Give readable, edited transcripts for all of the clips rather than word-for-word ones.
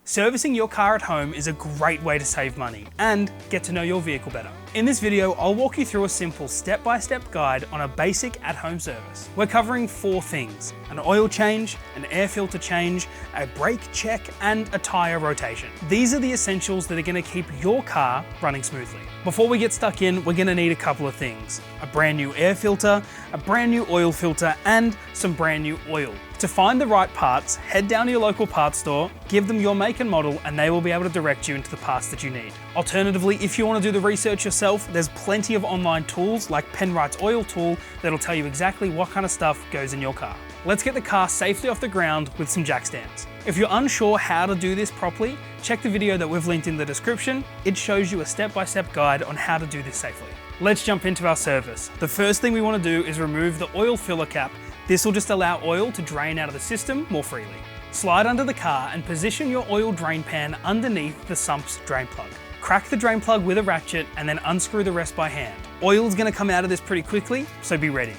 Servicing your car at home is a great way to save money and get to know your vehicle better. In this video, I'll walk you through a simple step-by-step guide on a basic at-home service. We're covering 4 things: an oil change, an air filter change, a brake check, and a tyre rotation. These are the essentials that are going to keep your car running smoothly. Before we get stuck in, we're going to need a couple of things: a brand new air filter, a brand new oil filter, and some brand new oil. To find the right parts, head down to your local parts store, give them your make and model, and they will be able to direct you into the parts that you need. Alternatively, if you want to do the research yourself, there's plenty of online tools like Penrite's Oil Tool that'll tell you exactly what kind of stuff goes in your car. Let's get the car safely off the ground with some jack stands. If you're unsure how to do this properly, check the video that we've linked in the description. It shows you a step-by-step guide on how to do this safely. Let's jump into our service. The first thing we want to do is remove the oil filler cap. This will just allow oil to drain out of the system more freely. Slide under the car and position your oil drain pan underneath the sump's drain plug. Crack the drain plug with a ratchet and then unscrew the rest by hand. Oil's going to come out of this pretty quickly, so be ready.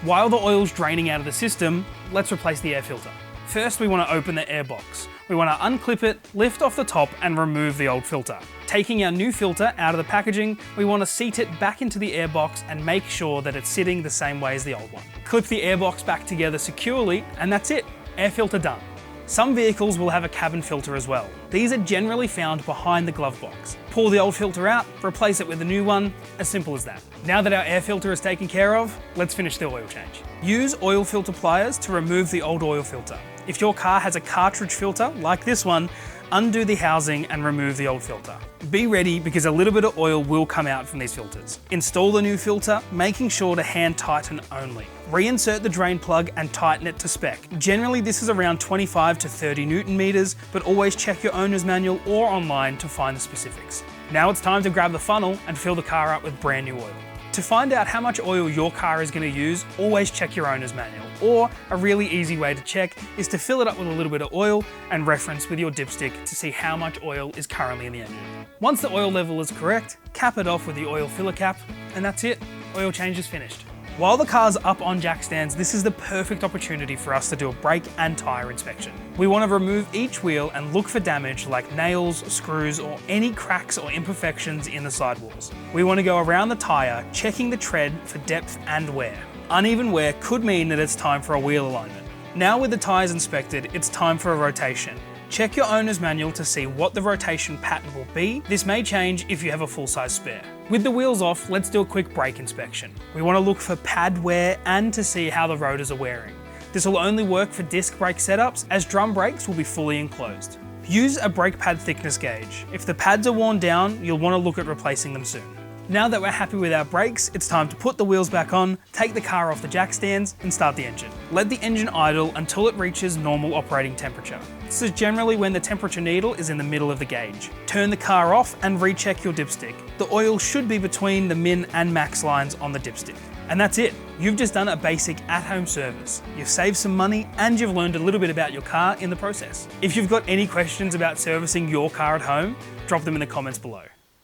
While the oil's draining out of the system, let's replace the air filter. First, we want to open the air box. We want to unclip it, lift off the top, and remove the old filter. Taking our new filter out of the packaging, we want to seat it back into the air box and make sure that it's sitting the same way as the old one. Clip the air box back together securely, and that's it. Air filter done. Some vehicles will have a cabin filter as well. These are generally found behind the glove box. Pull the old filter out, replace it with a new one, as simple as that. Now that our air filter is taken care of, let's finish the oil change. Use oil filter pliers to remove the old oil filter. If your car has a cartridge filter, like this one, undo the housing and remove the old filter. Be ready because a little bit of oil will come out from these filters. Install the new filter, making sure to hand tighten only. Reinsert the drain plug and tighten it to spec. Generally, this is around 25 to 30 Newton meters, but always check your owner's manual or online to find the specifics. Now it's time to grab the funnel and fill the car up with brand new oil. To find out how much oil your car is going to use, always check your owner's manual. Or a really easy way to check is to fill it up with a little bit of oil and reference with your dipstick to see how much oil is currently in the engine. Once the oil level is correct, cap it off with the oil filler cap, and that's it. Oil change is finished. While the car's up on jack stands, this is the perfect opportunity for us to do a brake and tyre inspection. We want to remove each wheel and look for damage like nails, screws, or any cracks or imperfections in the sidewalls. We want to go around the tyre, checking the tread for depth and wear. Uneven wear could mean that it's time for a wheel alignment. Now with the tyres inspected, it's time for a rotation. Check your owner's manual to see what the rotation pattern will be. This may change if you have a full-size spare. With the wheels off, let's do a quick brake inspection. We want to look for pad wear and to see how the rotors are wearing. This will only work for disc brake setups, as drum brakes will be fully enclosed. Use a brake pad thickness gauge. If the pads are worn down, you'll want to look at replacing them soon. Now that we're happy with our brakes, it's time to put the wheels back on, take the car off the jack stands, and start the engine. Let the engine idle until it reaches normal operating temperature. This is generally when the temperature needle is in the middle of the gauge. Turn the car off and recheck your dipstick. The oil should be between the min and max lines on the dipstick. And that's it. You've just done a basic at-home service. You've saved some money and you've learned a little bit about your car in the process. If you've got any questions about servicing your car at home, drop them in the comments below.